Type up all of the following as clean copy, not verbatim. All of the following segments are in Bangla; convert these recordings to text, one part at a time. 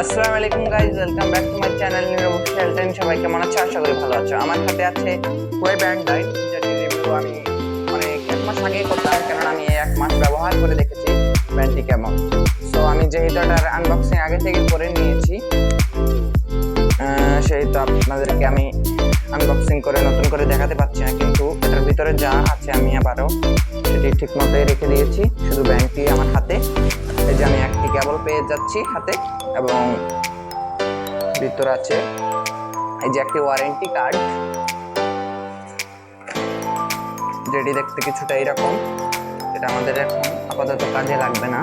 আসসালামু আলাইকুম guys, welcome back to my channel নিরবুক হেলথ। সবাই কেমন আছো? আশা করি ভালো আছো। আমার সাথে আছে ওয়েব অ্যান্ড্রয়েড, যেটি রিভিউ আমি এক মাস আগেই করলাম, কারণ আমি এক মাস ব্যবহার করে দেখেছি ব্যান্ডটি কেমন। সো আমি যেহেতু এটার আনবক্সিং আগে থেকে করে নিয়েছি, সেহেতু আপনাদেরকে আমি আনবক্সিং করে নতুন করে দেখাতে পারছি না, কিন্তু এটার ভিতরে যা আছে আমি আবারও সেটি ঠিক মতোই রেখে দিয়েছি। শুধু ব্যান্ডটি আমার হাতে, এই যে আমি একটি কেবল পেয়ে যাচ্ছি হাতে, এবং ভিতরে আছে এই যে একটি ওয়ারেন্টি কার্ড, যেটি দেখতে কিছুটা এরকম। এটা আমাদের এখন আপাতত কাজে লাগবে না।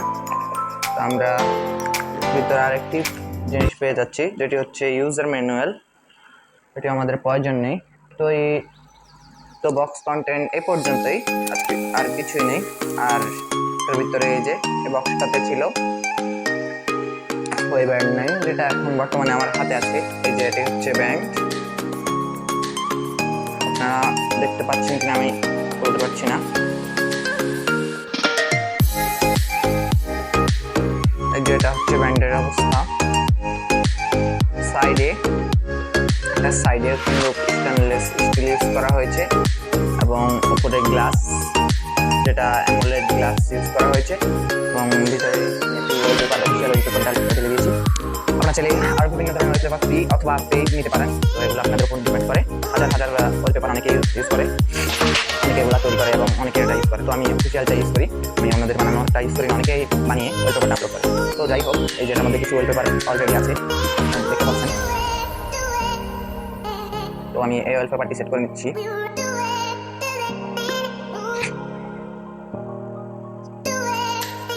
তো আমরা ভিতরে আরেকটি জিনিস পেয়ে যাচ্ছি, যেটি হচ্ছে ইউজার ম্যানুয়াল। এটি আমাদের প্রয়োজন নেই। তো বক্স কন্টেন্ট এই পর্যন্তই, আর কিছুই নেই। আর এর ভিতরে এই যে বক্সটাতে ছিল ওই ব্যান্ড নাই, যেটা এখন বর্তমানে আমার হাতে আছে। এই যে এটি হচ্ছে ব্যান্ড, আপনারা দেখতে পাচ্ছেন কিনা আমি বলতে পারছি না। এই যে এটা হচ্ছে ব্যান্ডের অবস্থা। সাইডে স্টেনলেস স্টিল ইউজ করা হয়েছে, এবং উপরে গ্লাস, যেটা অ্যামোলেড গ্লাস ইউজ করা হয়েছে, এবং ভিতরে দিয়েছি। আপনার চাইলে আরো বিভিন্ন ধরনের ওয়ালপেপার ফ্রি অথবা পেইড নিতে পারেন। তো এগুলো আপনাদের উপর ডিপেন্ড করে। হাজার হাজার ওয়ালপেপার অনেকে ইউজ করে, অনেকে এগুলো তৈরি করে এবং অনেকে এটা ইউজ করে। তো আমি অফিসিয়ালটা ইউজ করি, আমি অন্যদের বানানোটা ইউজ করি, অনেকেই বানিয়ে ওয়ালপেপারটা আপলোড করে। তো যাই হোক, এই যেটার মধ্যে কিছু ওয়ালপেপার অলরেডি আছে, দেখতে পাচ্ছেন। তো আমি এই ওয়ালপেপারটি সেট করে নিচ্ছি।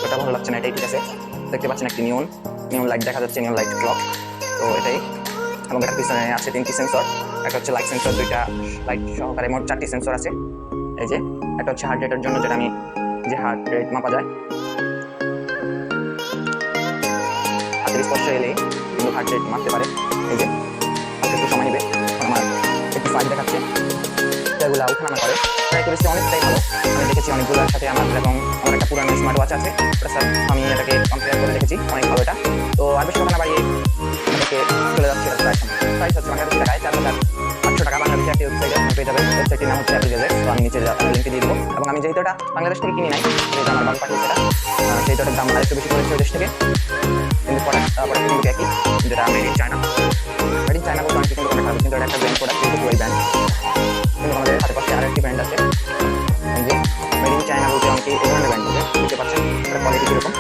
ওটা ভালো লাগছে না, এটাই ঠিক আছে। দেখতে পাচ্ছেন একটি নিয়ন লাইট দেখা যাচ্ছে, নিয়ন লাইট ক্লক। তো এটাই, এবং এটার পিছনে আছে 3টি সেন্সর। একটা হচ্ছে লাইট সেন্সর, 2টা লাইট সহকারে মোট 4টি সেন্সর আছে। এই যে একটা হচ্ছে হার্ট রেটের জন্য, যেটা আমি যে হার্ট রেট মাপা যায়, হাতের স্পর্শ এলেই কিন্তু হার্ট রেট মাপতে পারে। এই যে একটু সময় নেবে, আমার একটু ফাইল দেখাচ্ছে, এগুলো উঠানামা করে। অ্যাকুরেসি অনেকটাই ভালো। আমি দেখেছি অনেকগুলোর সাথে আমার, এবং আমার একটা পুরানো স্মার্ট ওয়াচ আছে, আমি এটাকে কম্পেয়ার করে দেখেছি, অনেক ভালো এটা। তো আর বেশি কথা না বাড়িয়ে আমাদেরকে চলে যাচ্ছে প্রাইস হচ্ছে বাংলাদেশি টাকায় 4,800 টাকা। বাংলাদেশে একটি ওয়েবসাইটে পেয়ে যাবে, ওয়েবসাইটটির নাম হচ্ছে অ্যাপল গ্যাজেটস। তো আমি নিচে লিঙ্কে দিয়ে দেবো। এবং আমি যেহেতু এটা বাংলাদেশ থেকে কিনি নাই, যেহেতু আমার বাবা পাঠিয়েছে এটা, সেহেতু এটার দাম আরেকটু বেশি পড়েছে ওই দেশ থেকে, কিন্তু প্রোডাক্ট কিন্তু একই, যেটা made in China. Made in China বলতে অনেক কিন্তু খারাপ, কিন্তু এটা একটা ব্র্যান্ড প্রোডাক্ট, কিন্তু ওই ব্র্যান্ড। কিন্তু আমাদের হাতে পাশে আরেকটি ব্র্যান্ড আছে, যে মেড ইন চায়না বলতে অনেকে এই ধরনের ব্র্যান্ড বলে। বুঝতে পারছেন এটার কোয়ালিটি কীরকম,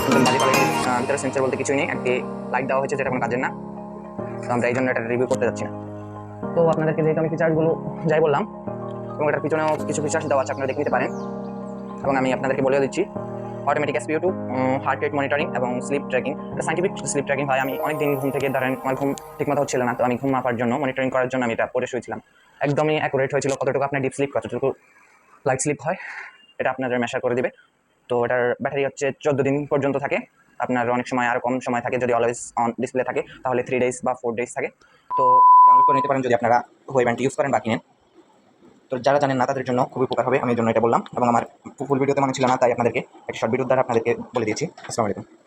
একদম বাজে কোয়ালিটির। ভিতরে সেন্সর বলতে কিছুই নেই, একটি লাইট দেওয়া হয়েছে, যেটা কোনো কাজের না। তো আমরা এই জন্য এটা রিভিউ করতে যাচ্ছি না। তো আপনাদেরকে যেহেতু আমি ফিচার্সগুলো যাই বললাম, এবং এটার পিছনেও কিছু ফিচার্স দেওয়া আছে, আপনারা দেখে নিতে পারেন। এবং আমি আপনাদেরকে বলেও দিচ্ছি, automatic SpO2, heart rate monitoring এবং স্লিপ ট্র্যাকিং। এটা সাইন্টিফিক স্লিপ ট্র্যাকিং হয়। আমি অনেকদিন ঘুম থেকে ধরেন আমার ঘুম ঠিকমতো হচ্ছিল না, তো আমি ঘুম মাপার জন্য, মনিটরিং করার জন্য আমি এটা পরে শুয়েছিলাম। একদমই অ্যাকুরেট হয়েছিল, কতটুকু আপনার ডিপ স্লিপ, কতটুকু লাইট স্লিপ হয়, এটা আপনাদের মেশার করে দিবে। তো এটার ব্যাটারি হচ্ছে 14 দিন পর্যন্ত থাকে। আপনার অনেক সময় আরও কম সময় থাকে, যদি অলওয়েজ অন ডিসপ্লে থাকে, তাহলে 3 days বা 4 days থাকে। তো ডাউনলোড করে নিতে পারেন যদি আপনারা ওই ব্যান্ডটি ইউজ করেন বা কিনেন। তো যারা জানেন না তাদের জন্য খুবই উপকার হবে, আমি এই জন্য এটা বললাম। এবং আমার ফুল ভিডিওতে মনে ছিল না, তাই আপনাদেরকে একটা শর্ট ভিডিও দ্বারা আপনাদেরকে বলে দিয়েছি। আসসালামু আলাইকুম।